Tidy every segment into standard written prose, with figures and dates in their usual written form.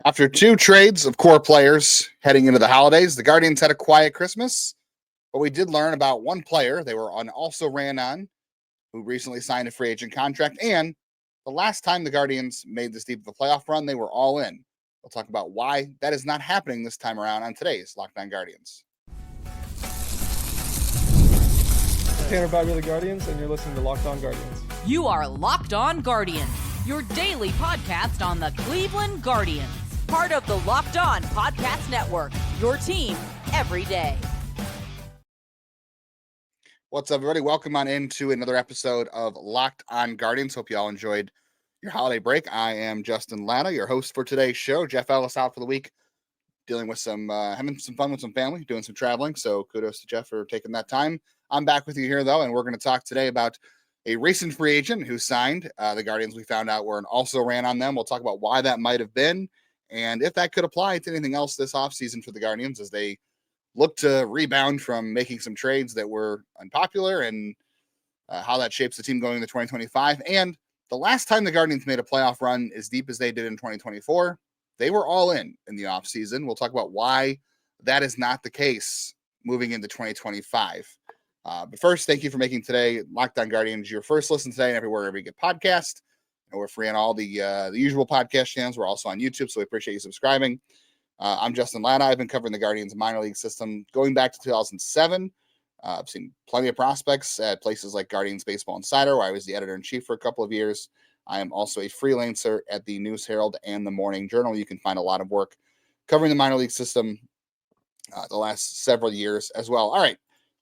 After two trades of core players heading into the holidays, the Guardians had a quiet Christmas, but we did learn about one player they were also ran on, who recently signed a free agent contract, and the last time the Guardians made this deep of a playoff run, they were all in. We'll talk about why that is not happening this time around on today's Locked On Guardians. Tanner Bagger of the Guardians, and you're listening to Locked On Guardians. You are Locked On Guardians, your daily podcast on the Cleveland Guardians. Part of the Locked On Podcast Network, your team every day. What's up, everybody? Welcome on into another episode of Locked On Guardians. Hope you all enjoyed your holiday break. I am Justin Latta, your host for today's show. Jeff Ellis out for the week, dealing with having some fun with some family, doing some traveling. So kudos to Jeff for taking that time. I'm back with you here, though, and we're going to talk today about a recent free agent who signed. The Guardians, we found out, were an also ran on them. We'll talk about why that might have been and if that could apply to anything else this offseason for the Guardians as they look to rebound from making some trades that were unpopular and how that shapes the team going into 2025. And the last time the Guardians made a playoff run as deep as they did in 2024, they were all in the offseason. We'll talk about why that is not the case moving into 2025. But first, thank you for making today Locked On Guardians your first listen today and everywhere you get podcast. And we're free on all the usual podcast channels. We're also on YouTube, so we appreciate you subscribing. I'm Justin Latta. I've been covering the Guardians minor league system going back to 2007. I've seen plenty of prospects at places like Guardians Baseball Insider, where I was the editor-in-chief for a couple of years. I am also a freelancer at the News Herald and the Morning Journal. You can find a lot of work covering the minor league system the last several years as well. All right,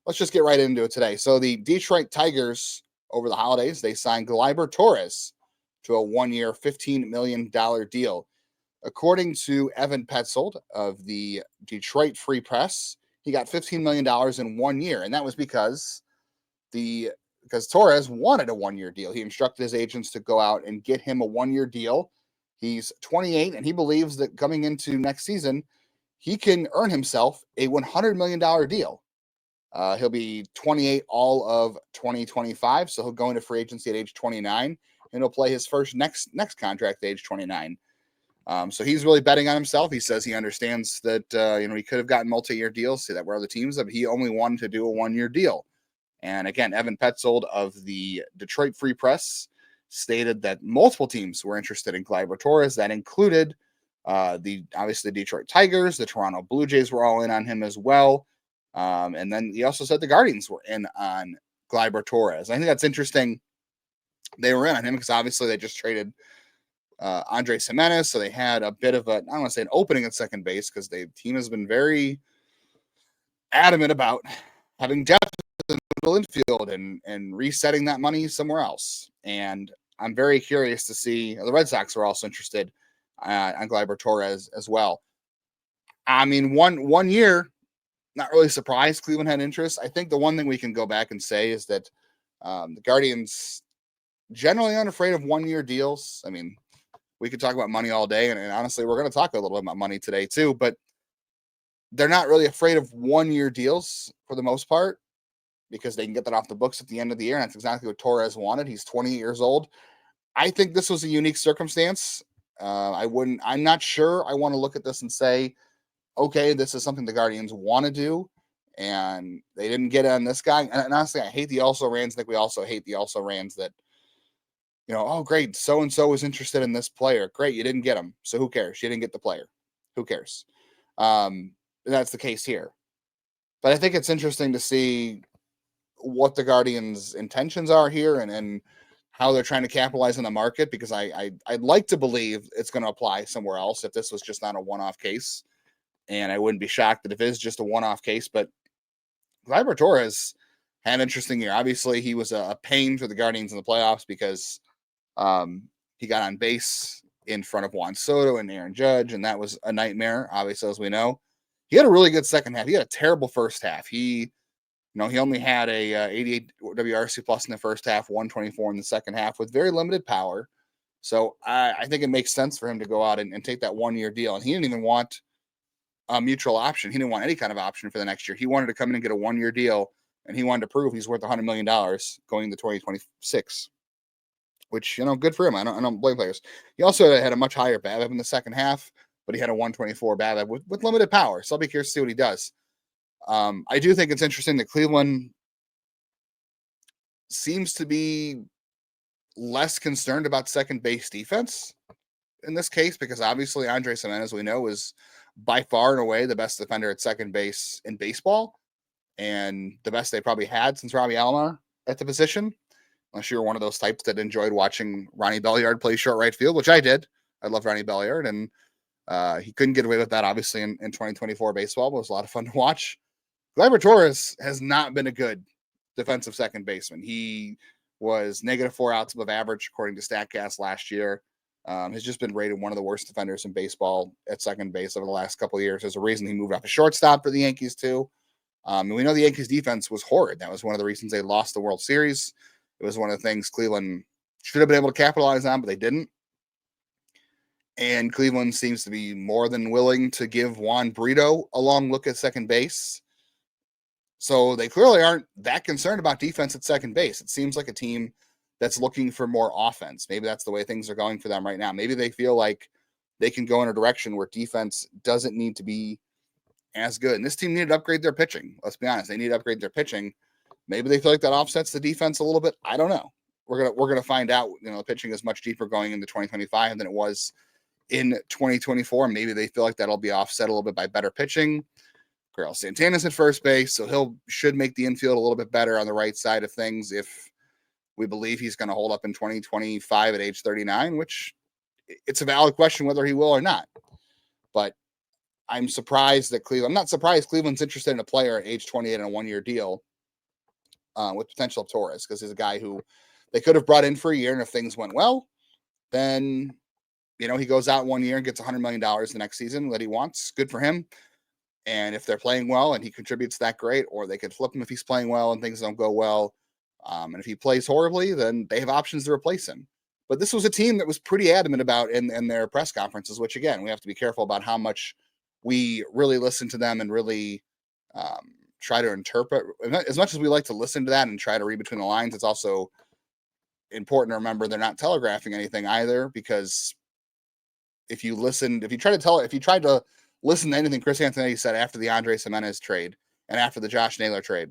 let's just get right into it today. So the Detroit Tigers, over the holidays, they signed Gleyber Torres to a one-year, $15 million deal. According to Evan Petzold of the Detroit Free Press, he got $15 million in 1 year, and that was because Torres wanted a one-year deal. He instructed his agents to go out and get him a one-year deal. He's 28, and he believes that coming into next season, he can earn himself a $100 million deal. He'll be 28 all of 2025, so he'll go into free agency at age 29, and he'll play his first next contract at age 29. So he's really betting on himself. He says he understands that he could have gotten multi-year deals, see that were other teams, but he only wanted to do a one-year deal. And again, Evan Petzold of the Detroit Free Press stated that multiple teams were interested in Gleyber Torres. That included obviously the Detroit Tigers, the Toronto Blue Jays were all in on him as well. And then he also said the Guardians were in on Gleyber Torres. I think that's interesting. They were in on him because obviously they just traded Andre Jimenez, so they had a bit of I don't want to say an opening at second base because the team has been very adamant about having depth in the middle infield and resetting that money somewhere else. And I'm very curious to see, the Red Sox are also interested on Gleyber Torres as well. I mean, one year, not really surprised Cleveland had interest. I think the one thing we can go back and say is that the Guardians generally aren't afraid of one-year deals. I mean, we could talk about money all day, and honestly, we're going to talk a little bit about money today too, but they're not really afraid of one-year deals for the most part because they can get that off the books at the end of the year, and that's exactly what Torres wanted. He's 20 years old. I think this was a unique circumstance. I'm not sure I want to look at this and say, okay, this is something the Guardians want to do, and they didn't get on this guy. And honestly, I hate the also-rans. I think we also hate the also-rans that, oh, great, so-and-so was interested in this player. Great, you didn't get him. So who cares? You didn't get the player. Who cares? That's the case here. But I think it's interesting to see what the Guardians' intentions are here and how they're trying to capitalize on the market, because I'd like to believe it's going to apply somewhere else if this was just not a one-off case. And I wouldn't be shocked that if it is just a one-off case. But Gleyber Torres had an interesting year. Obviously, he was a pain for the Guardians in the playoffs because he got on base in front of Juan Soto and Aaron Judge, and that was a nightmare, obviously, as we know. He had a really good second half. He had a terrible first half. He only had a 88 WRC plus in the first half, 124 in the second half with very limited power. So I think it makes sense for him to go out and take that one-year deal. And he didn't even want a mutual option. He didn't want any kind of option for the next year. He wanted to come in and get a one-year deal, and he wanted to prove he's worth $100 million going into 2026. Which, good for him. I don't blame players. He also had a much higher BABIP in the second half. but he had a 124 BABIP with limited power. So I'll be curious to see what he does. I do think it's interesting that Cleveland seems to be less concerned about second base defense in this case, because obviously Andres Gimenez, we know, is by far and away the best defender at second base in baseball, and the best they probably had since Robbie Alomar at the position. Unless you were one of those types that enjoyed watching Ronnie Belliard play short right field, which I did. I love Ronnie Belliard, and he couldn't get away with that, obviously, in 2024 baseball, but it was a lot of fun to watch. Gleyber Torres has not been a good defensive second baseman. He was -4 outs above average, according to StatCast last year. Has just been rated one of the worst defenders in baseball at second base over the last couple of years. There's a reason he moved off a shortstop for the Yankees, too. And we know the Yankees defense was horrid. That was one of the reasons they lost the World Series. It was one of the things Cleveland should have been able to capitalize on, but they didn't. And Cleveland seems to be more than willing to give Juan Brito a long look at second base. So they clearly aren't that concerned about defense at second base. It seems like a team that's looking for more offense. Maybe that's the way things are going for them right now. Maybe they feel like they can go in a direction where defense doesn't need to be as good. And this team needed to upgrade their pitching. Let's be honest. They need to upgrade their pitching. Maybe they feel like that offsets the defense a little bit. I don't know. We're gonna find out. The pitching is much deeper going into 2025 than it was in 2024. Maybe they feel like that'll be offset a little bit by better pitching. Carlos Santana's at first base, so should make the infield a little bit better on the right side of things if we believe he's going to hold up in 2025 at age 39, which it's a valid question whether he will or not. But I'm surprised that I'm not surprised Cleveland's interested in a player at age 28 in a one-year deal with potential of Torres, because he's a guy who they could have brought in for a year, and if things went well, then he goes out 1 year and gets $100 million the next season that he wants. Good for him. And if they're playing well and he contributes that great, or they could flip him if he's playing well and things don't go well. And if he plays horribly, then they have options to replace him. But this was a team that was pretty adamant about in their press conferences, which, again, we have to be careful about how much we really listen to them and really try to interpret. As much as we like to listen to that and try to read between the lines, it's also important to remember they're not telegraphing anything either, because if you tried to listen to anything Chris Antonetti said after the Andres Gimenez trade and after the Josh Naylor trade,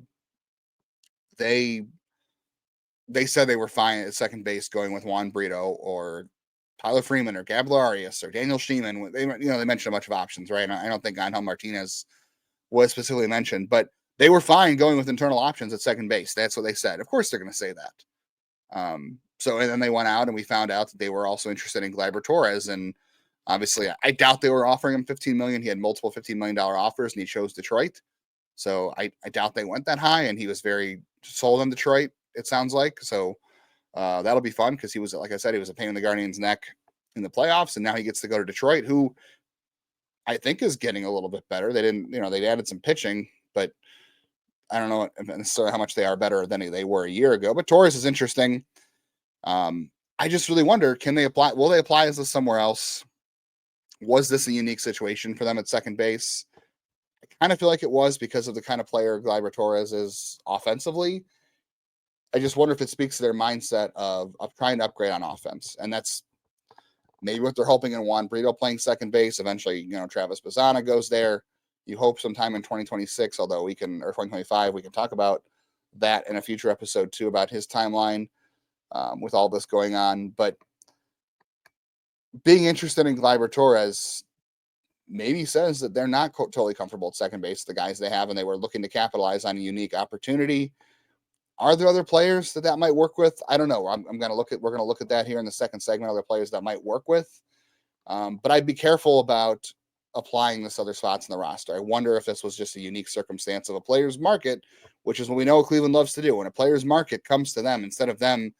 they said they were fine at second base going with Juan Brito or Tyler Freeman or Gabriel Arias or Daniel Sheeman. They mentioned a bunch of options, right? And I don't think Angel Martinez was specifically mentioned, but they were fine going with internal options at second base. That's what they said. Of course, they're going to say that. And then they went out and we found out that they were also interested in Gleyber Torres. And obviously, I doubt they were offering him $15 million. He had multiple $15 million offers and he chose Detroit. So I doubt they went that high, and he was very sold on Detroit, it sounds like. So that'll be fun, because he was, like I said, he was a pain in the Guardians' neck in the playoffs, and now he gets to go to Detroit, who I think is getting a little bit better. They didn't, they added some pitching, but I don't know necessarily how much they are better than they were a year ago. But Torres is interesting. I just really wonder, will they apply this somewhere else? Was this a unique situation for them at second base? I kind of feel like it was, because of the kind of player Gleyber Torres is offensively. I just wonder if it speaks to their mindset of trying to upgrade on offense. And that's maybe what they're hoping in Juan Brito playing second base. Eventually, Travis Bazzana goes there. You hope sometime in 2026, or 2025, we can talk about that in a future episode too, about his timeline with all this going on. But being interested in Gleyber Torres maybe says that they're not totally comfortable at second base, the guys they have, and they were looking to capitalize on a unique opportunity. Are there other players that might work with? I don't know. We're going to look at that here in the second segment, other players that might work with. But I'd be careful about applying this other spots in the roster. I wonder if this was just a unique circumstance of a player's market, which is what we know Cleveland loves to do. When a player's market comes to them, instead of them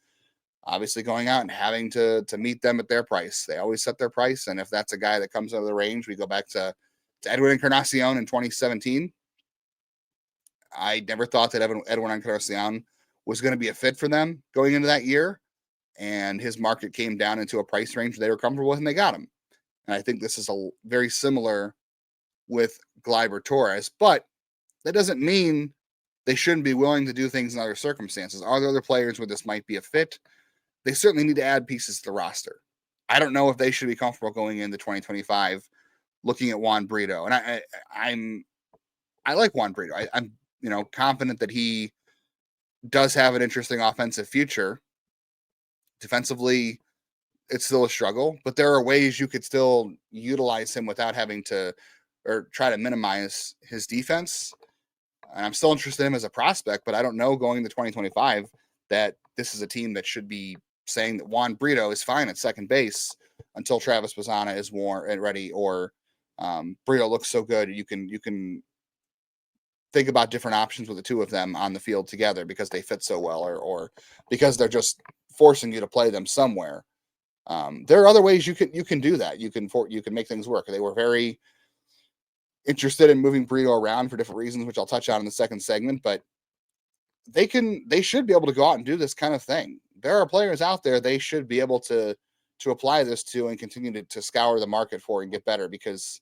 obviously going out and having to meet them at their price, they always set their price. And if that's a guy that comes out of the range, we go back to Edwin Encarnacion in 2017. I never thought that Edwin Encarnacion was going to be a fit for them going into that year. And his market came down into a price range they were comfortable with, and they got him. And I think this is a very similar with Gleyber Torres, but that doesn't mean they shouldn't be willing to do things in other circumstances. Are there other players where this might be a fit? They certainly need to add pieces to the roster. I don't know if they should be comfortable going into 2025 looking at Juan Brito. And I like Juan Brito. I'm confident that he does have an interesting offensive future. Defensively, it's still a struggle, but there are ways you could still utilize him without having to or try to minimize his defense. And I'm still interested in him as a prospect, but I don't know going into 2025 that this is a team that should be saying that Juan Brito is fine at second base until Travis Bazzana is warm and ready, or Brito looks so good you can think about different options with the two of them on the field together because they fit so well, or because they're just forcing you to play them somewhere. There are other ways you can do that. You can make things work. They were very interested in moving Brito around for different reasons, which I'll touch on in the second segment, but they should be able to go out and do this kind of thing. There are players out there they should be able to apply this to and continue to scour the market for and get better, because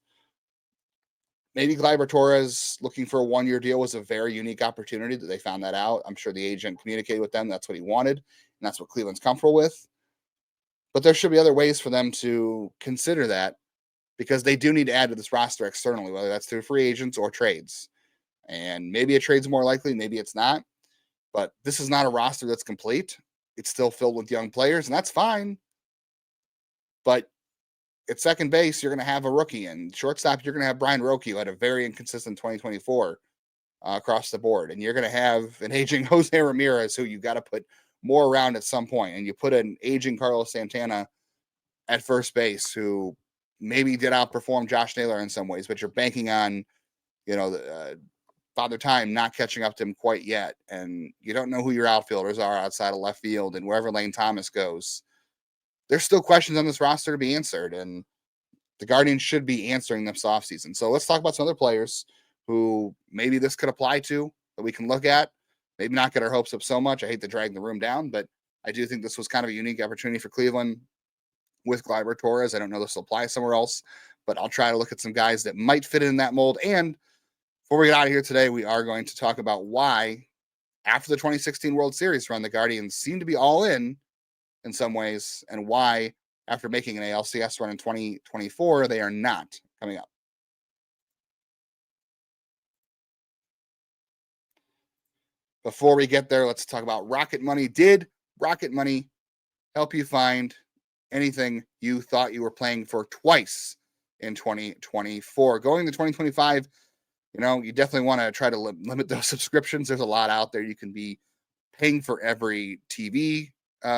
maybe Gleyber Torres looking for a 1-year deal was a very unique opportunity that they found that out. I'm sure the agent communicated with them. That's what he wanted, and that's what Cleveland's comfortable with. But there should be other ways for them to consider that, because they do need to add to this roster externally, whether that's through free agents or trades. And maybe a trade's more likely, maybe it's not. But this is not a roster that's complete. It's still filled with young players, and that's fine. But at second base, you're going to have a rookie, and shortstop, you're going to have Brian Roque, who had a very inconsistent 2024 across the board. And you're going to have an aging Jose Ramirez, who you got to put more around at some point. And you put an aging Carlos Santana at first base, who maybe did outperform Josh Naylor in some ways, but you're banking on, Father Time not catching up to him quite yet. And you don't know who your outfielders are outside of left field, and wherever Lane Thomas goes. There's still questions on this roster to be answered, and the Guardians should be answering this offseason. So let's talk about some other players who maybe this could apply to, that we can look at. Maybe not get our hopes up so much. I hate to drag the room down, but I do think this was kind of a unique opportunity for Cleveland with Gleyber Torres. I don't know this will apply somewhere else, but I'll try to look at some guys that might fit in that mold. And before we get out of here today, we are going to talk about why, after the 2016 World Series run, the Guardians seem to be all in some ways, and why, after making an ALCS run in 2024, they are not. Coming up. Before we get there, let's talk about Rocket Money. Did Rocket Money help you find anything you thought you were playing for twice in 2024? Going to 2025, you definitely want to try to limit those subscriptions. There's a lot out there. You can be paying for every TV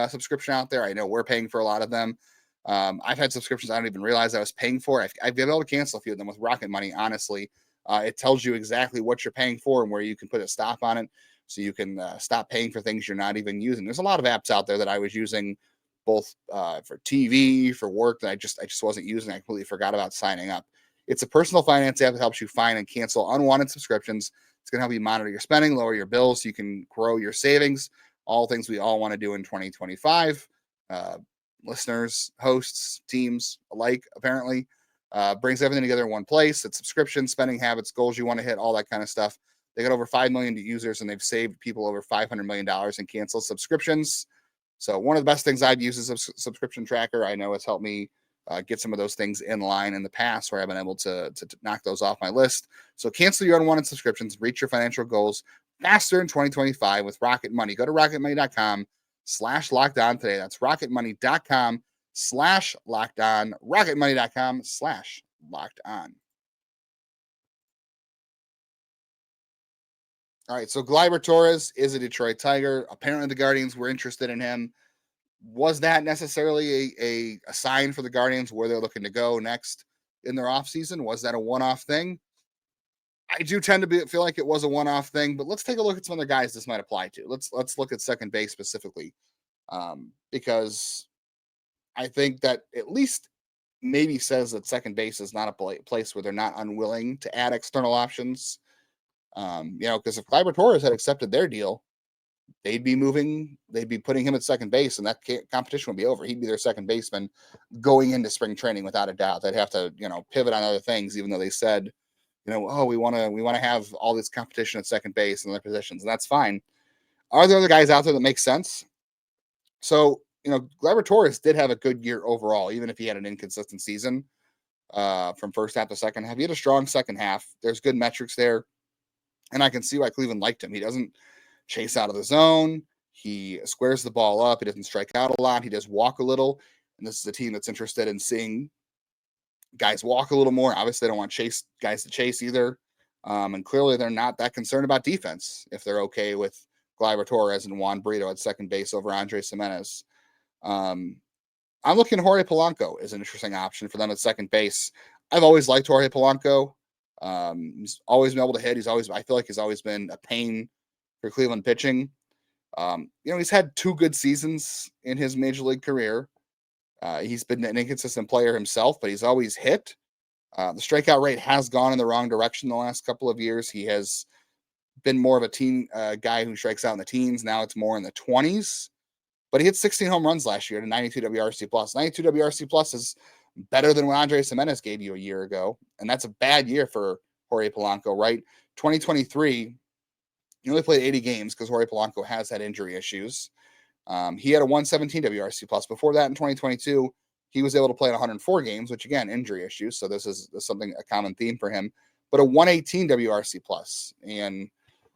subscription out there. I know we're paying for a lot of them. I've had subscriptions I don't even realize I was paying for. I've been able to cancel a few of them with Rocket Money. Honestly, it tells you exactly what you're paying for and where you can put a stop on it, so you can stop paying for things you're not even using. There's a lot of apps out there that I was using, both for TV, for work, that I just wasn't using. I completely forgot about signing up. It's a personal finance app that helps you find and cancel unwanted subscriptions. It's going to help you monitor your spending, lower your bills, so you can grow your savings. All things we all want to do in 2025. Listeners, hosts, teams alike, apparently. Brings everything together in one place. It's subscriptions, spending habits, goals you want to hit, all that kind of stuff. They got over 5 million users, and they've saved people over $500 million in canceled subscriptions. So one of the best things I've used is a subscription tracker. I know it's helped me get some of those things in line in the past, where I've been able to knock those off my list. So cancel your unwanted subscriptions, reach your financial goals faster in 2025 with Rocket Money. Go to rocketmoney.com/lockedon today. That's rocketmoney.com/lockedon. rocketmoney.com/lockedon. All right, so Gleyber Torres is a Detroit Tiger. Apparently the Guardians were interested in him. Was that necessarily a sign for the Guardians where they're looking to go next in their offseason? Was that a one-off thing? I do tend to feel like it was a one-off thing, but let's take a look at some other guys this might apply to. Let's look at second base specifically, because I think that at least maybe says that second base is not a place where they're not unwilling to add external options. Because if Gleyber Torres had accepted their deal, they'd be putting him at second base, and that competition would be over. He'd be their second baseman going into spring training without a doubt. They'd have to, pivot on other things, even though they said, we want to have all this competition at second base and other positions, and that's fine. Are there other guys out there that make sense? So, Gleyber Torres did have a good year overall, even if he had an inconsistent season. from first half to second half. He had a strong second half. There's good metrics there, and I can see why Cleveland liked him. He doesn't chase out of the zone. He squares the ball up. He doesn't strike out a lot. He does walk a little, and this is a team that's interested in seeing guys walk a little more. Obviously, they don't want guys to chase either. And clearly, they're not that concerned about defense if they're okay with Gleyber Torres and Juan Brito at second base over Andres Gimenez. I'm looking at Jorge Polanco as an interesting option for them at second base. I've always liked Jorge Polanco. He's always been able to hit. I feel like he's always been a pain for Cleveland pitching. He's had 2 good seasons in his major league career. He's been an inconsistent player himself, but he's always hit. The strikeout rate has gone in the wrong direction the last couple of years. He has been more of a teen guy who strikes out in the teens. Now it's more in the 20s. But he hit 16 home runs last year to 92 WRC plus. 92 WRC plus is better than what Andres Gimenez gave you a year ago. And that's a bad year for Jorge Polanco, right? 2023, he only played 80 games because Jorge Polanco has had injury issues. He had a 117 WRC plus. Before that, in 2022, he was able to play in 104 games, which again, injury issues. So this is something, a common theme for him. But a 118 WRC plus. And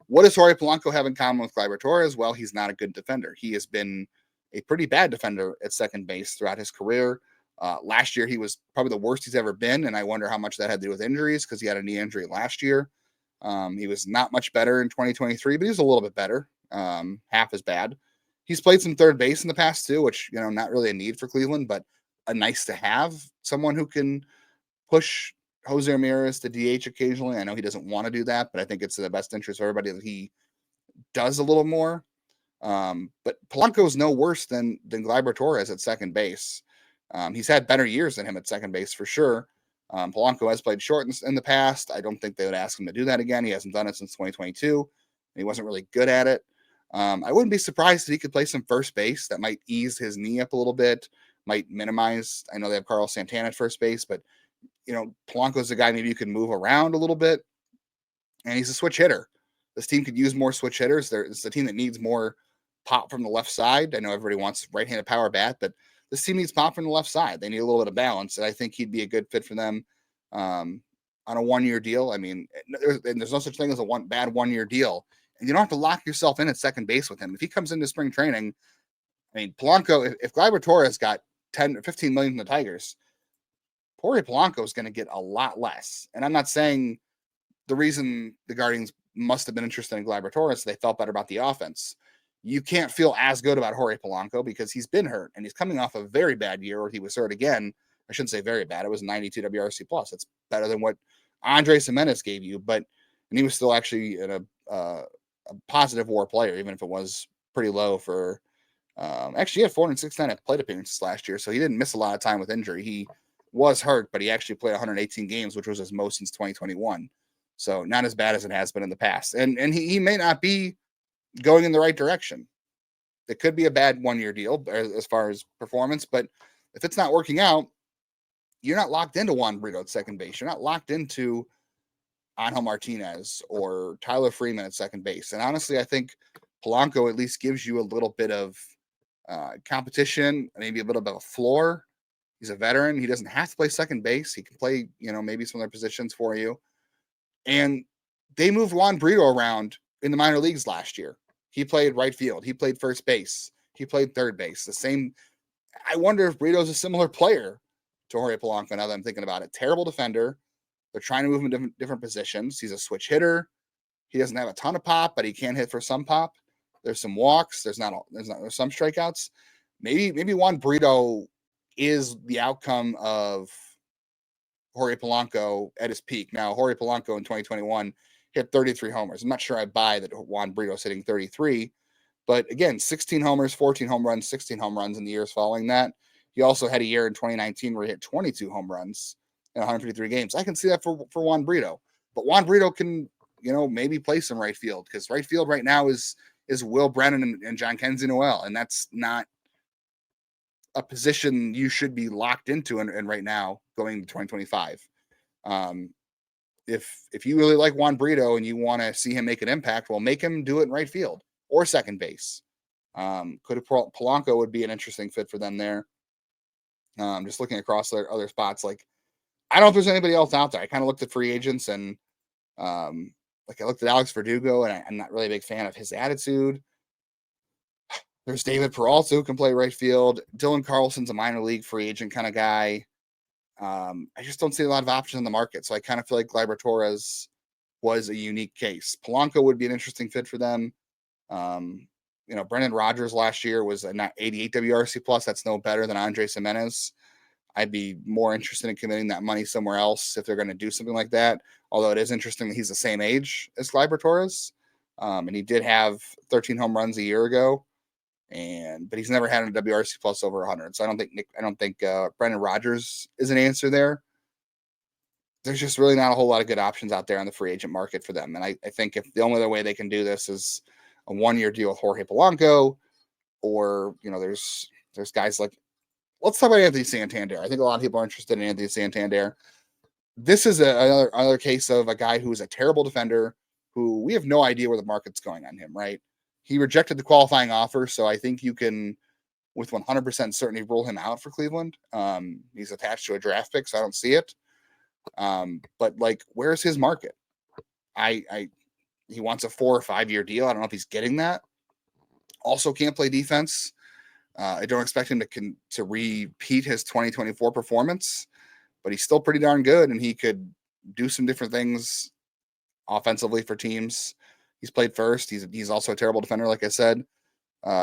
what does Jorge Polanco have in common with Gleyber Torres? Well, he's not a good defender. He has been a pretty bad defender at second base throughout his career. Last year, he was probably the worst he's ever been, and I wonder how much that had to do with injuries because he had a knee injury last year. He was not much better in 2023, but he was a little bit better, half as bad. He's played some third base in the past too, which, not really a need for Cleveland, but a nice to have, someone who can push Jose Ramirez to DH occasionally. I know he doesn't want to do that, but I think it's in the best interest of everybody that he does a little more. But Polanco is no worse than Gleyber Torres at second base. He's had better years than him at second base for sure. Polanco has played short in the past. I don't think they would ask him to do that again. He hasn't done it since 2022. And he wasn't really good at it. I wouldn't be surprised if he could play some first base. That might ease his knee up a little bit, might minimize. I know they have Carlos Santana at first base, but Polanco's a guy maybe you can move around a little bit. And he's a switch hitter. This team could use more switch hitters. It's a team that needs more pop from the left side. I know everybody wants right-handed power bat, but this team needs pop from the left side. They need a little bit of balance, and I think he'd be a good fit for them on a 1-year deal. I mean, there's no such thing as a bad 1-year deal, and you don't have to lock yourself in at second base with him. If he comes into spring training, I mean, Polanco, if Gleyber Torres got 10 or 15 million from the Tigers, Jorge Polanco is going to get a lot less. And I'm not saying the reason the Guardians must have been interested in Gleyber Torres, they felt better about the offense. You can't feel as good about Jorge Polanco because he's been hurt and he's coming off a very bad year where he was hurt again. I shouldn't say very bad. It was 92 WRC plus. It's better than what Andres Gimenez gave you, and he was still actually a positive WAR player, even if it was pretty low for. Actually, he had 469 plate appearances last year, so he didn't miss a lot of time with injury. He was hurt, but he actually played 118 games, which was his most since 2021. So not as bad as it has been in the past. And he may not be going in the right direction. It could be a bad 1-year deal as far as performance, but if it's not working out, you're not locked into Juan Brito at second base. You're not locked into Angel Martinez or Tyler Freeman at second base. And honestly, I think Polanco at least gives you a little bit of competition, maybe a little bit of a floor. He's a veteran. He doesn't have to play second base. He can play, maybe some other positions for you. And they moved Juan Brito around in the minor leagues last year. He played right field. He played first base. He played third base. The same. I wonder if Brito's a similar player to Jorge Polanco now that I'm thinking about it. Terrible defender. They're trying to move him to different positions. He's a switch hitter. He doesn't have a ton of pop, but he can hit for some pop. There's some walks. There's some strikeouts. Maybe Juan Brito is the outcome of Jorge Polanco at his peak. Now, Jorge Polanco in 2021 hit 33 homers. I'm not sure I buy that Juan Brito's hitting 33, but again, 16 homers, 14 home runs, 16 home runs in the years following that. He also had a year in 2019 where he hit 22 home runs in 153 games. I can see that for Juan Brito, but Juan Brito can, maybe play some right field because right field right now is Will Brennan and John Kenzie Noel, and that's not a position you should be locked into and right now going to 2025. If you really like Juan Brito and you want to see him make an impact, well, make him do it in right field or second base. Polanco would be an interesting fit for them there. Just looking across their other spots, like I don't know if there's anybody else out there. I kind of looked at free agents and like I looked at Alex Verdugo, and I'm not really a big fan of his attitude. There's David Peralta who can play right field. Dylan Carlson's a minor league free agent kind of guy. I just don't see a lot of options in the market. So I kind of feel like Gleyber Torres was a unique case. Polanco would be an interesting fit for them. Brendan Rodgers last year was a 88 WRC plus. That's no better than Andres Jimenez. I'd be more interested in committing that money somewhere else if they're going to do something like that. Although it is interesting that he's the same age as Gleyber Torres. And he did have 13 home runs a year ago. But he's never had a WRC plus over 100. So I don't think Brendan Rodgers is an answer there. There's just really not a whole lot of good options out there on the free agent market for them. And I think if the only other way they can do this is a 1-year deal with Jorge Polanco, or there's guys like, let's talk about Anthony Santander. I think a lot of people are interested in Anthony Santander. This is another case of a guy who is a terrible defender who we have no idea where the market's going on him, right? He rejected the qualifying offer, so I think you can, with 100% certainty, rule him out for Cleveland. He's attached to a draft pick, so I don't see it. But like, where's his market? He wants a 4 or 5 year deal. I don't know if he's getting that. Also can't play defense. I don't expect him to repeat his 2024 performance, but he's still pretty darn good, and he could do some different things offensively for teams. He's played first. He's also a terrible defender, like I said.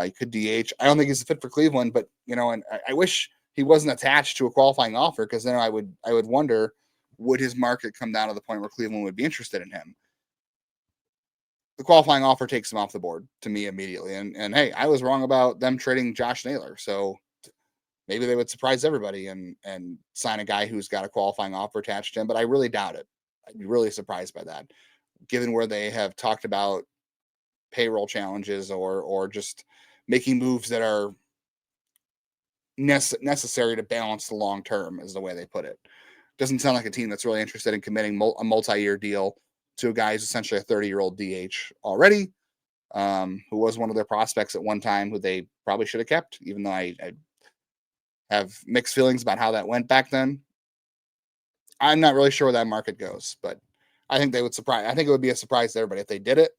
He could DH. I don't think he's a fit for Cleveland, but and I wish he wasn't attached to a qualifying offer, because then I would wonder, would his market come down to the point where Cleveland would be interested in him? The qualifying offer takes him off the board to me immediately. And hey, I was wrong about them trading Josh Naylor. So maybe they would surprise everybody and sign a guy who's got a qualifying offer attached to him, but I really doubt it. I'd be really surprised by that, given where they have talked about payroll challenges or just making moves that are necessary to balance the long term, is the way they put it. Doesn't sound like a team that's really interested in committing a multi-year deal to a guy who's essentially a 30-year-old DH already, who was one of their prospects at one time, who they probably should have kept, even though I have mixed feelings about how that went back then. I'm not really sure where that market goes, but I think they would surprise. I think it would be a surprise to everybody if they did it.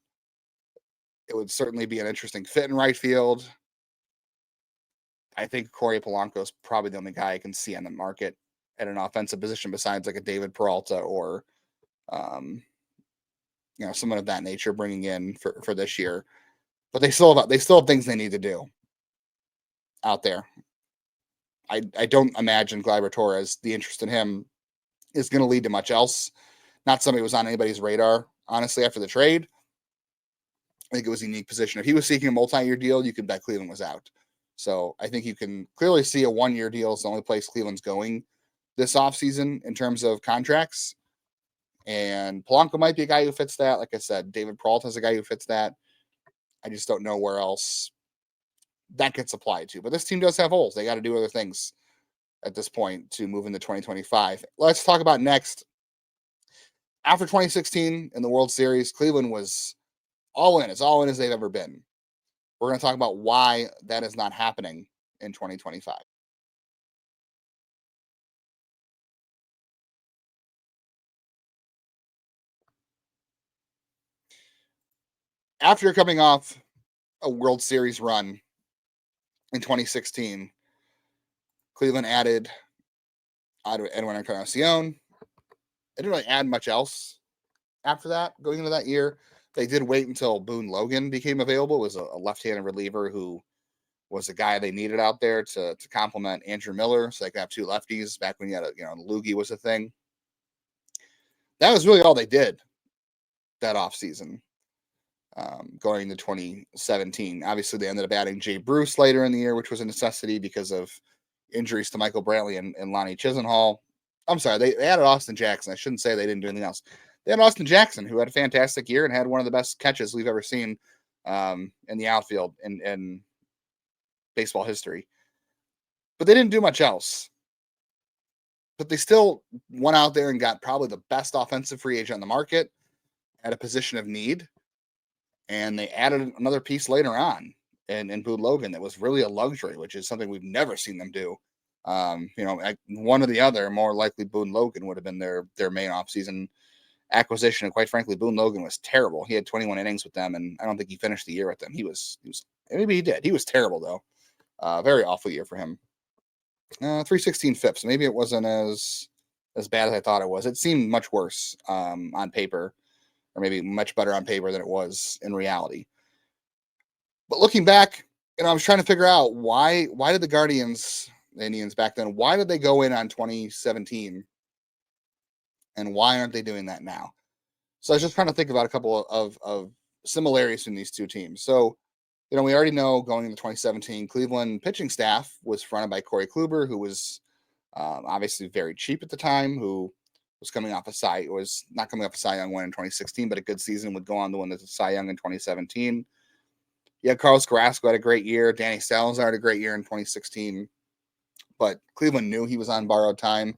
It would certainly be an interesting fit in right field. I think Jorge Polanco is probably the only guy I can see on the market at an offensive position besides like a David Peralta or someone of that nature bringing in for this year. But they still have things they need to do out there. I don't imagine Gleyber Torres, the interest in him is going to lead to much else. Not somebody who was on anybody's radar, honestly, after the trade. I think it was a unique position. If he was seeking a multi-year deal, you could bet Cleveland was out. So I think you can clearly see a 1-year deal is the only place Cleveland's going this offseason in terms of contracts. And Polanco might be a guy who fits that. Like I said, David Peralta is a guy who fits that. I just don't know where else that gets applied to. But this team does have holes. They got to do other things at this point to move into 2025. Let's talk about next. After 2016 in the World Series, Cleveland was all in, as all in as they've ever been. We're going to talk about why that is not happening in 2025. After coming off a World Series run in 2016, Cleveland added Edwin Encarnacion. They didn't really add much else after that, going into that year. They did wait until Boone Logan became available. It was a left-handed reliever who was the guy they needed out there to complement Andrew Miller, so they could have two lefties back when you had Loogie was a thing. That was really all they did that offseason, going into 2017. Obviously, they ended up adding Jay Bruce later in the year, which was a necessity because of injuries to Michael Brantley and Lonnie Chisenhall. I'm sorry, they added Austin Jackson. I shouldn't say they didn't do anything else. They had Austin Jackson, who had a fantastic year and had one of the best catches we've ever seen in the outfield in baseball history. But they didn't do much else. But they still went out there and got probably the best offensive free agent on the market at a position of need. And they added another piece later on in Boone Logan that was really a luxury, which is something we've never seen them do One or the other, more likely Boone Logan would have been their main offseason acquisition. And quite frankly, Boone Logan was terrible. He had 21 innings with them, and I don't think he finished the year with them. He was maybe he did. He was terrible though. Very awful year for him. 316 FIPS. Maybe it wasn't as bad as I thought it was. It seemed much worse on paper, or maybe much better on paper than it was in reality. But looking back, I was trying to figure out why did the Indians back then, why did they go in on 2017, and why aren't they doing that now? So I was just trying to think about a couple of similarities in these two teams. So, we already know going into 2017, Cleveland pitching staff was fronted by Corey Kluber, who was obviously very cheap at the time, who was not coming off a Cy Young win in 2016, but a good season, would go on to win the Cy Young in 2017. Yeah, Carlos Carrasco had a great year. Danny Salazar had a great year in 2016. But Cleveland knew he was on borrowed time.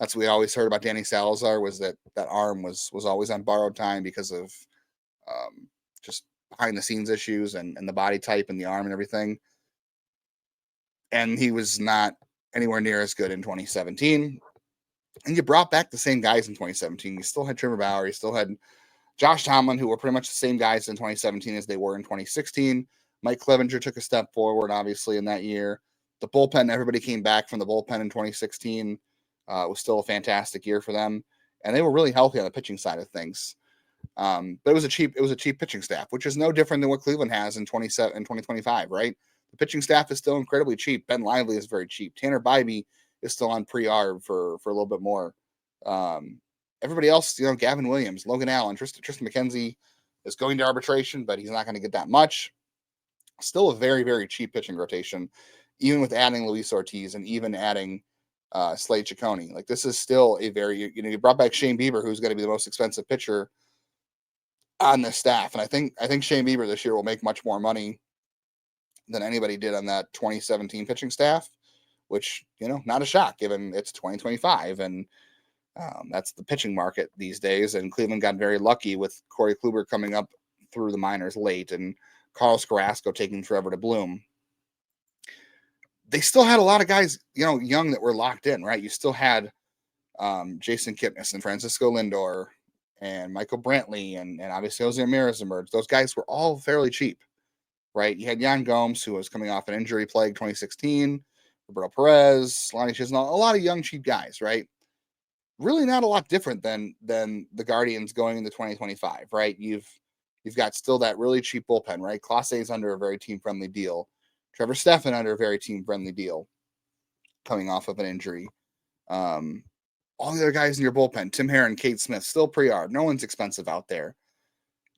That's what we always heard about Danny Salazar, was that arm was always on borrowed time because of just behind the scenes issues and the body type and the arm and everything. And he was not anywhere near as good in 2017. And you brought back the same guys in 2017. You still had Trevor Bauer. You still had Josh Tomlin, who were pretty much the same guys in 2017 as they were in 2016. Mike Clevenger took a step forward, obviously, in that year. The bullpen, everybody came back from the bullpen in 2016. It was still a fantastic year for them, and they were really healthy on the pitching side of things. But it was a cheap pitching staff, which is no different than what Cleveland has in 2025, right? The pitching staff is still incredibly cheap. Ben Lively is very cheap. Tanner Bybee is still on pre-arb for a little bit more. Everybody else, Gavin Williams, Logan Allen, Tristan McKenzie is going to arbitration, but he's not going to get that much. Still a very, very cheap pitching rotation, even with adding Luis Ortiz and even adding Slade Ciccone. Like, this is still a very, you brought back Shane Bieber, who's going to be the most expensive pitcher on this staff. And I think Shane Bieber this year will make much more money than anybody did on that 2017 pitching staff, which, not a shock given it's 2025. And that's the pitching market these days. And Cleveland got very lucky with Corey Kluber coming up through the minors late and Carlos Carrasco taking forever to bloom. They still had a lot of guys, young, that were locked in, right? You still had Jason Kipnis and Francisco Lindor and Michael Brantley and obviously Jose Ramirez emerged. Those guys were all fairly cheap, right? You had Yan Gomes, who was coming off an injury plague 2016, Roberto Perez, Lonnie Chisnell, a lot of young, cheap guys, right? Really not a lot different than the Guardians going into 2025, right? You've got still that really cheap bullpen, right? Clase is under a very team-friendly deal. Trevor Stephan under a very team-friendly deal coming off of an injury. All the other guys in your bullpen, Tim Herron, Cade Smith, still pre-arb. No one's expensive out there.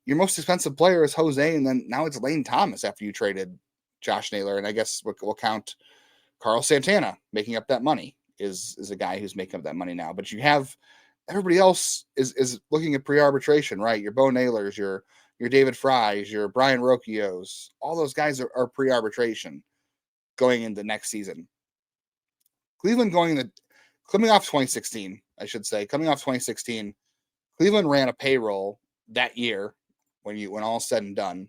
Your most expensive player is Jose, and then now it's Lane Thomas after you traded Josh Naylor, and I guess we'll count Carl Santana making up that money is a guy who's making up that money now. But you have everybody else is looking at pre-arbitration, right? Your Bo Naylors, your David Fries, your Brian Rocchios, all those guys are pre-arbitration going into next season. Cleveland coming off 2016, I should say, Cleveland ran a payroll that year when all said and done,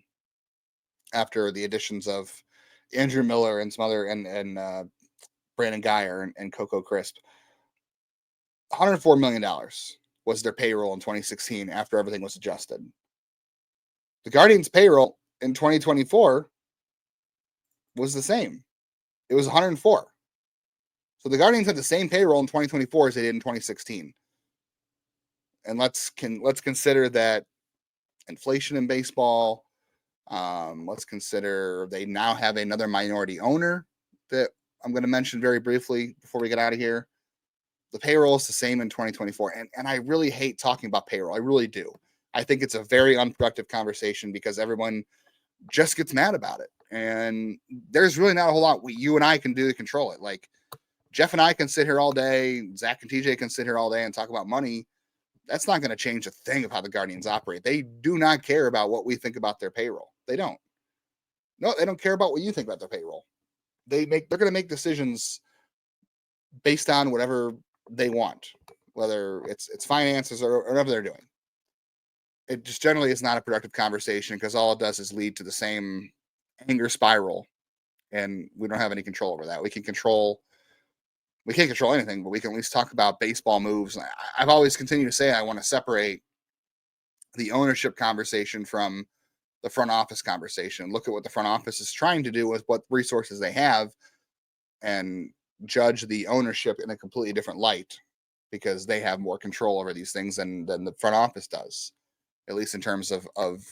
after the additions of Andrew Miller and some other and Brandon Geyer and Coco Crisp. $104 million was their payroll in 2016 after everything was adjusted. The Guardians' payroll in 2024 was the same. It was 104. So the Guardians had the same payroll in 2024 as they did in 2016. And let's consider that inflation in baseball. Let's consider they now have another minority owner that I'm going to mention very briefly before we get out of here. The payroll is the same in 2024. And I really hate talking about payroll. I really do. I think it's a very unproductive conversation because everyone just gets mad about it. And there's really not a whole lot you and I can do to control it. Like, Jeff and I can sit here all day. Zach and TJ can sit here all day and talk about money. That's not going to change a thing of how the Guardians operate. They do not care about what we think about their payroll. They don't. No, they don't care about what you think about their payroll. They're going to make decisions based on whatever they want, whether it's finances or whatever they're doing. It just generally is not a productive conversation because all it does is lead to the same anger spiral, and we don't have any control over that. We can control we can't control anything, but we can at least talk about baseball moves. I've always continued to say I want to separate the ownership conversation from the front office conversation. Look at what the front office is trying to do with what resources they have and judge the ownership in a completely different light because they have more control over these things than the front office does, at least in terms of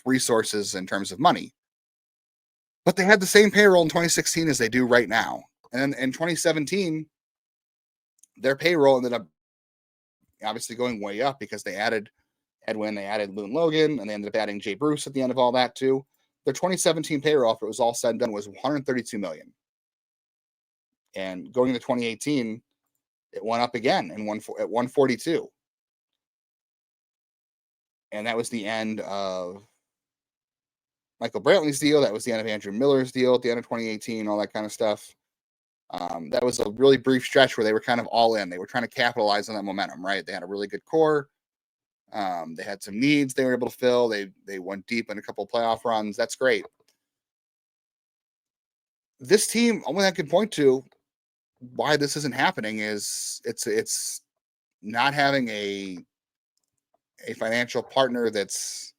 resources, in terms of money. But they had the same payroll in 2016 as they do right now. And in 2017, their payroll ended up obviously going way up because they added Edwin, they added Loon Logan, and they ended up adding Jay Bruce at the end of all that too. Their 2017 payroll, if it was all said and done, was $132 million. And going into 2018, it went up again at 142. And that was the end of Michael Brantley's deal. That was the end of Andrew Miller's deal at the end of 2018, all that kind of stuff. That was a really brief stretch where they were kind of all in. They were trying to capitalize on that momentum, right? They had a really good core. They had some needs they were able to fill. They went deep in a couple of playoff runs. That's great. This team, only I can point to why this isn't happening is it's not having a financial partner that's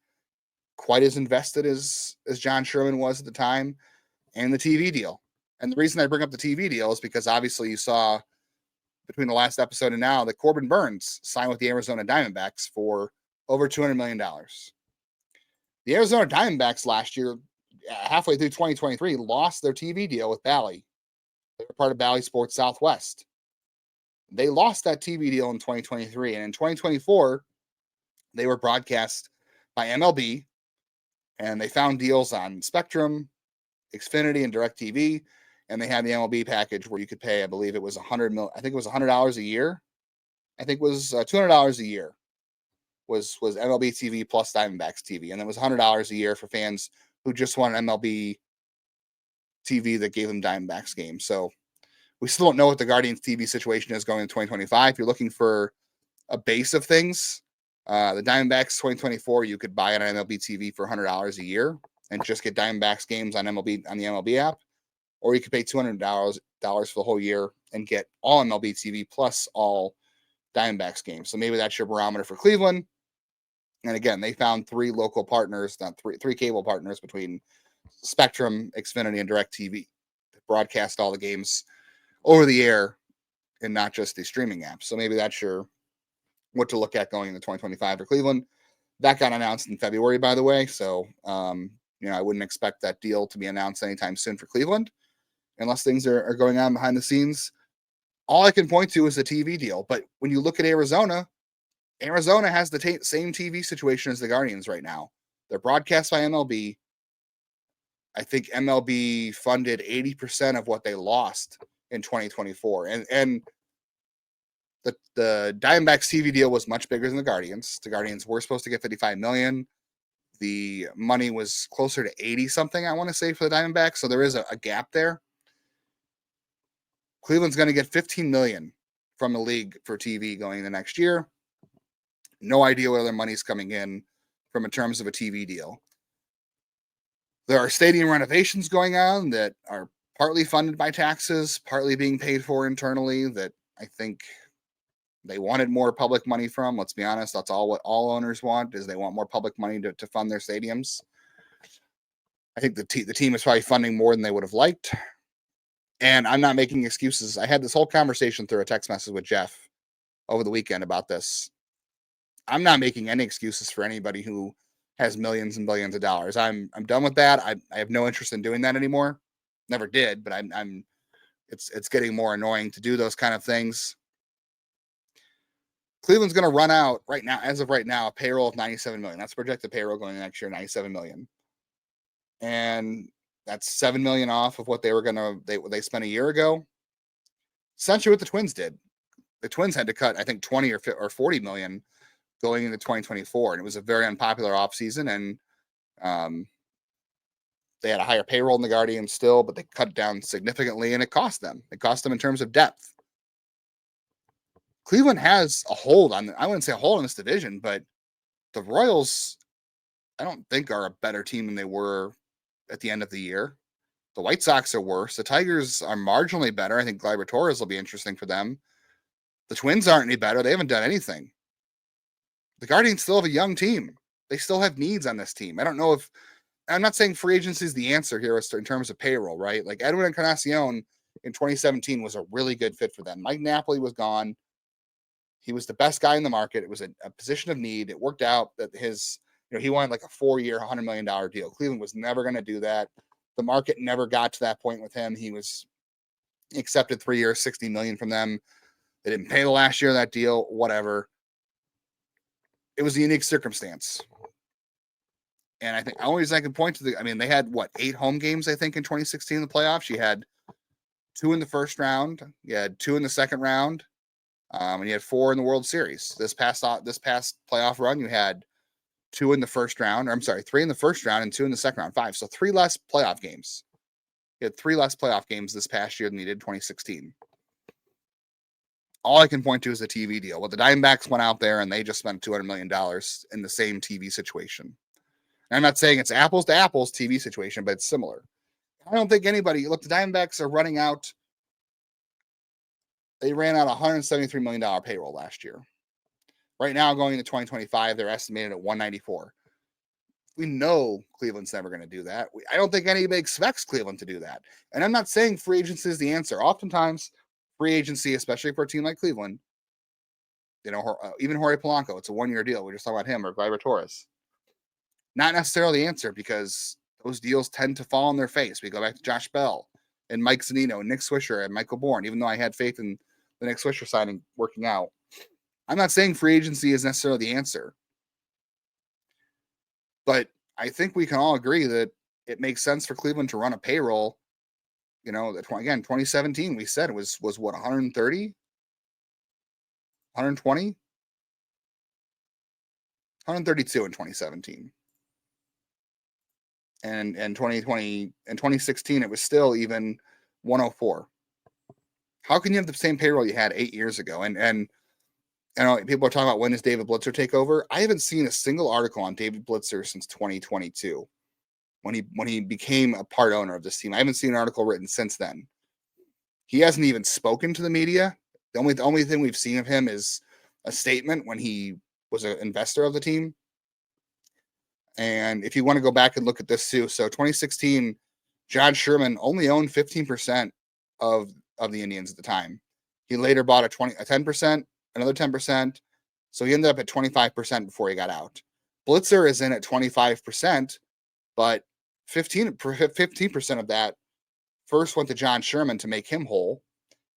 quite as invested as John Sherman was at the time, and the TV deal. And the reason I bring up the TV deal is because obviously you saw between the last episode and now that Corbin Burns signed with the Arizona Diamondbacks for over $200 million. The Arizona Diamondbacks last year, halfway through 2023, lost their TV deal with Bally. They were part of Bally Sports Southwest. They lost that TV deal in 2023, and in 2024, they were broadcast by MLB, and they found deals on Spectrum, Xfinity, and DirecTV, and they had the MLB package where you could pay, I believe it was $100 a year. I think it was $200 a year was MLB TV plus Diamondbacks TV, and it was $100 a year for fans who just want an MLB TV that gave them Diamondbacks games. So we still don't know what the Guardians TV situation is going in 2025. If you're looking for a base of things, the Diamondbacks 2024, you could buy it on MLB TV for $100 a year and just get Diamondbacks games on the MLB app, or you could pay $200 for the whole year and get all MLB TV plus all Diamondbacks games. So maybe that's your barometer for Cleveland. And again, they found three local partners, not three cable partners between Spectrum, Xfinity, and DirecTV that broadcast all the games over the air and not just the streaming apps. So maybe that's what to look at going into 2025 for Cleveland. That got announced in February, by the way. So, I wouldn't expect that deal to be announced anytime soon for Cleveland unless things are going on behind the scenes. All I can point to is the TV deal. But when you look at Arizona has the same TV situation as the Guardians right now. They're broadcast by MLB. I think MLB funded 80% of what they lost in 2024. And the Diamondbacks TV deal was much bigger than the Guardians. The Guardians were supposed to get $55 million. The money was closer to 80 something, I want to say, for the Diamondbacks. So there is a gap there. Cleveland's going to get $15 million from the league for TV going into next year. No idea where their money's coming in from in terms of a TV deal. There are stadium renovations going on that are partly funded by taxes, partly being paid for internally, that I think they wanted more public money from. Let's be honest, that's what all owners want, is they want more public money to fund their stadiums. I think the team is probably funding more than they would have liked. And I'm not making excuses. I had this whole conversation through a text message with Jeff over the weekend about this. I'm not making any excuses for anybody who has millions and billions of dollars. I'm done with that. I have no interest in doing that anymore. Never did, but it's getting more annoying to do those kind of things. Cleveland's going to run out right now, as of right now, a payroll of $97 million. That's projected payroll going next year, $97 million. And that's $7 million off of what they spent a year ago. Essentially what the Twins did. The Twins had to cut, I think, 20 or 40 million going into 2024. And it was a very unpopular offseason. And they had a higher payroll than the Guardians still, but they cut down significantly, and it cost them. It cost them in terms of depth. Cleveland has a hold on, I wouldn't say a hold on this division, but the Royals, I don't think, are a better team than they were at the end of the year. The White Sox are worse. The Tigers are marginally better. I think Gleyber Torres will be interesting for them. The Twins aren't any better. They haven't done anything. The Guardians still have a young team. They still have needs on this team. I don't know if I'm not saying free agency is the answer here in terms of payroll, right? Like Edwin Encarnacion in 2017 was a really good fit for them. Mike Napoli was gone. He was the best guy in the market. It was a position of need. It worked out that he wanted like a 4-year, $100 million deal. Cleveland was never going to do that. The market never got to that point with him. He accepted 3 years, $60 million from them. They didn't pay the last year of that deal, whatever. It was a unique circumstance. And I think the only reason I can point to they had 8 home games, I think, in 2016 in the playoffs. You had 2 in the first round, you had 2 in the second round, and you had 4 in the World Series. This past playoff run, you had 2 in the first round, 3 in the first round and 2 in the second round, 5. So 3 less playoff games. You had 3 less playoff games this past year than you did in 2016. All I can point to is the TV deal. Well, the Diamondbacks went out there and they just spent $200 million in the same TV situation. And I'm not saying it's apples to apples TV situation, but it's similar. I don't think the Diamondbacks are running out. They ran out $173 million payroll last year. Right now, going into 2025, they're estimated at 194. We know Cleveland's never going to do that. I don't think anybody expects Cleveland to do that. And I'm not saying free agency is the answer. Oftentimes, free agency, especially for a team like Cleveland, even Jorge Polanco, it's a 1-year deal. We just talked about him, or Gleyber Torres. Not necessarily the answer, because those deals tend to fall on their face. We go back to Josh Bell and Mike Zunino and Nick Swisher and Michael Bourne, even though I had faith in the Nick Swisher signing working out. I'm not saying free agency is necessarily the answer, but I think we can all agree that it makes sense for Cleveland to run a payroll. 2017, we said it was what, 130, 120, 132 in 2017. And 2020 and 2016, it was still even 104. How can you have the same payroll you had 8 years ago? And people are talking about, when does David Blitzer take over? I haven't seen a single article on David Blitzer since 2022, when he became a part owner of this team. I haven't seen an article written since then. He hasn't even spoken to the media. The only thing we've seen of him is a statement when he was an investor of the team. And if you want to go back and look at this too, so 2016, John Sherman only owned 15% of the Indians at the time. He later bought a 10%, another 10%. So he ended up at 25% before he got out. Blitzer is in at 25%, but 15% of that first went to John Sherman to make him whole.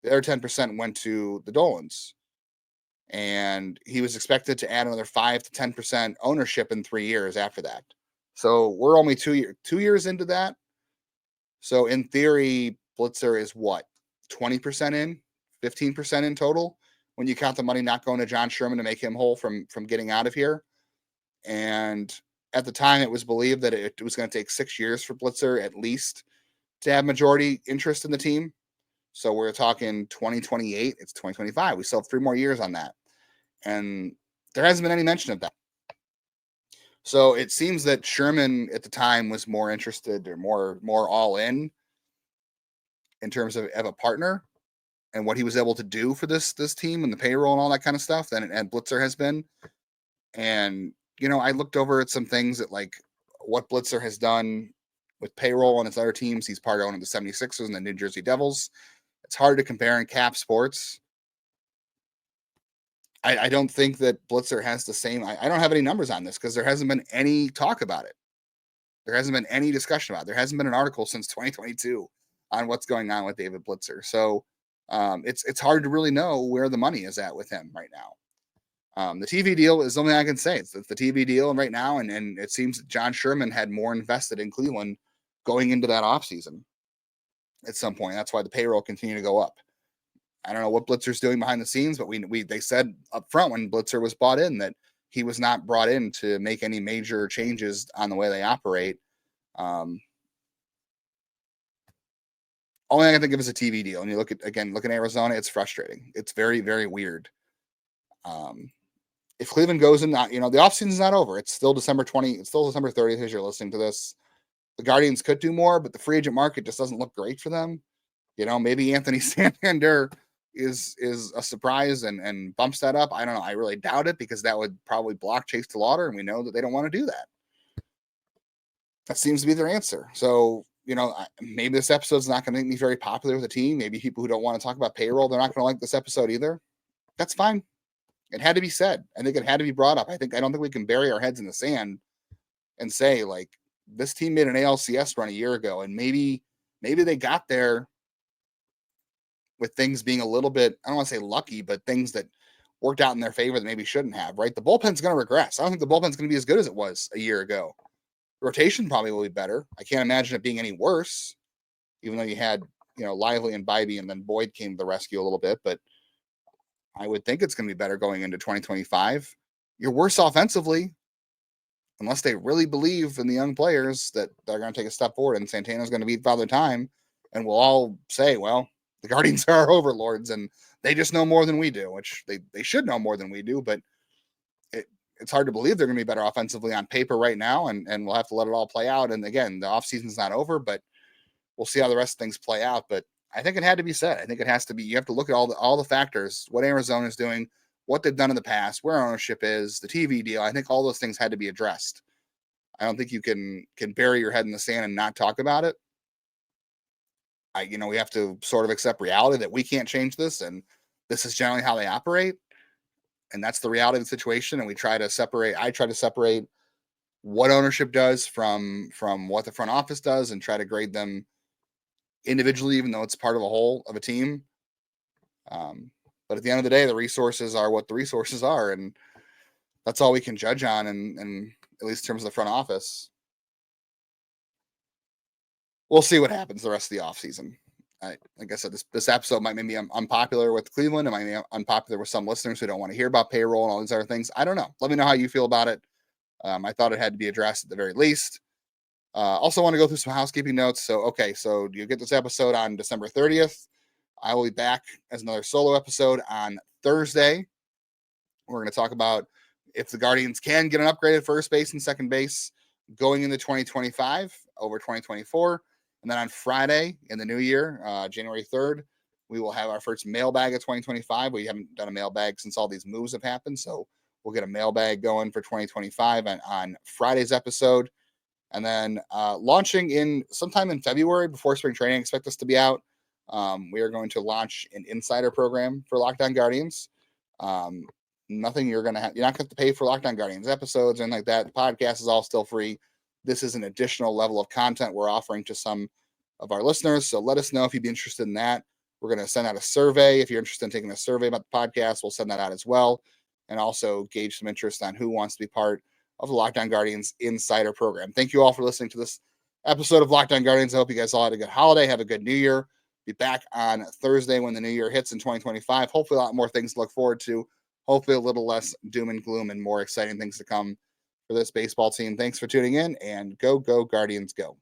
The other 10% went to the Dolans. And he was expected to add another 5 to 10% ownership in 3 years after that. So we're only 2 years into that. So in theory, Blitzer is what, 20% in, 15% in total, when you count the money not going to John Sherman to make him whole from getting out of here. And at the time, it was believed that it was going to take 6 years for Blitzer at least to have majority interest in the team. So we're talking 2028. It's 2025. We still have 3 more years on that. And there hasn't been any mention of that. So it seems that Sherman at the time was more interested, or more all in terms of a partner and what he was able to do for this team and the payroll and all that kind of stuff than Blitzer has been. And, I looked over at some things that, like, what Blitzer has done with payroll on his other teams. He's part owner of the 76ers and the New Jersey Devils. It's hard to compare in cap sports. I don't think that Blitzer has the same. I don't have any numbers on this because there hasn't been any talk about it. There hasn't been any discussion about it. There hasn't been an article since 2022 on what's going on with David Blitzer. So it's hard to really know where the money is at with him right now. The TV deal is something I can say. It's the TV deal right now, and it seems that John Sherman had more invested in Cleveland going into that offseason at some point. That's why the payroll continued to go up. I don't know what Blitzer's doing behind the scenes, but they said up front when Blitzer was bought in that he was not brought in to make any major changes on the way they operate. Only thing I can think of is a TV deal. And you look at Arizona, it's frustrating. It's very, very weird. If Cleveland goes in, the offseason is not over. It's still December 30th as you're listening to this. the Guardians could do more, but the free agent market just doesn't look great for them. Maybe Anthony Santander is a surprise and bumps that up. I don't know. I really doubt it because that would probably block Chase DeLauder, and we know that they don't want to do that. That seems to be their answer. So, maybe this episode's not going to make me very popular with the team. Maybe people who don't want to talk about payroll, they're not going to like this episode either. That's fine. It had to be said. I think it had to be brought up. I don't think we can bury our heads in the sand and say, like, this team made an ALCS run a year ago, and maybe they got there with things being a little bit, I don't want to say lucky, but things that worked out in their favor that maybe shouldn't have, right? The bullpen's going to regress. I don't think the bullpen's going to be as good as it was a year ago. Rotation probably will be better. I can't imagine it being any worse, even though you had, Lively and Bybee, and then Boyd came to the rescue a little bit, but I would think it's going to be better going into 2025. You're worse offensively, unless they really believe in the young players that they're going to take a step forward and Santana's going to beat Father Time. And we'll all say, well, the Guardians are our overlords and they just know more than we do, which they should know more than we do. But it's hard to believe they're going to be better offensively on paper right now. And we'll have to let it all play out. And again, the offseason's not over, but we'll see how the rest of things play out. But I think it had to be said. I think it has to be. You have to look at all the factors, what Arizona is doing, what they've done in the past, where ownership is, the TV deal. I think all those things had to be addressed. I don't think you can bury your head in the sand and not talk about it. We have to sort of accept reality that we can't change this, and this is generally how they operate, and that's the reality of the situation. And I try to separate what ownership does from what the front office does, and try to grade them individually, even though it's part of a whole of a team. But at the end of the day, the resources are what the resources are, and that's all we can judge on, and at least in terms of the front office. We'll see what happens the rest of the offseason. Like I said, this episode might make me unpopular with Cleveland. It might be unpopular with some listeners who don't want to hear about payroll and all these other things. I don't know. Let me know how you feel about it. I thought it had to be addressed at the very least. Also want to go through some housekeeping notes. So you get this episode on December 30th. I will be back as another solo episode on Thursday. We're going to talk about if the Guardians can get an upgraded first base and second base going into 2025 over 2024. And then on Friday in the new year, January 3rd, we will have our first mailbag of 2025. We haven't done a mailbag since all these moves have happened. So we'll get a mailbag going for 2025 on Friday's episode. And then launching in sometime in February before spring training, expect us to be out. We are going to launch an insider program for Locked On Guardians. Nothing you're not going to have to pay for Locked On Guardians episodes and like that. The podcast is all still free. This is an additional level of content we're offering to some of our listeners. So let us know if you'd be interested in that. We're going to send out a survey. If you're interested in taking a survey about the podcast, we'll send that out as well. And also gauge some interest on who wants to be part of the Locked On Guardians Insider Program. Thank you all for listening to this episode of Locked On Guardians. I hope you guys all had a good holiday. Have a good new year. Be back on Thursday when the new year hits in 2025. Hopefully a lot more things to look forward to. Hopefully a little less doom and gloom and more exciting things to come for this baseball team. Thanks for tuning in, and go Guardians, go.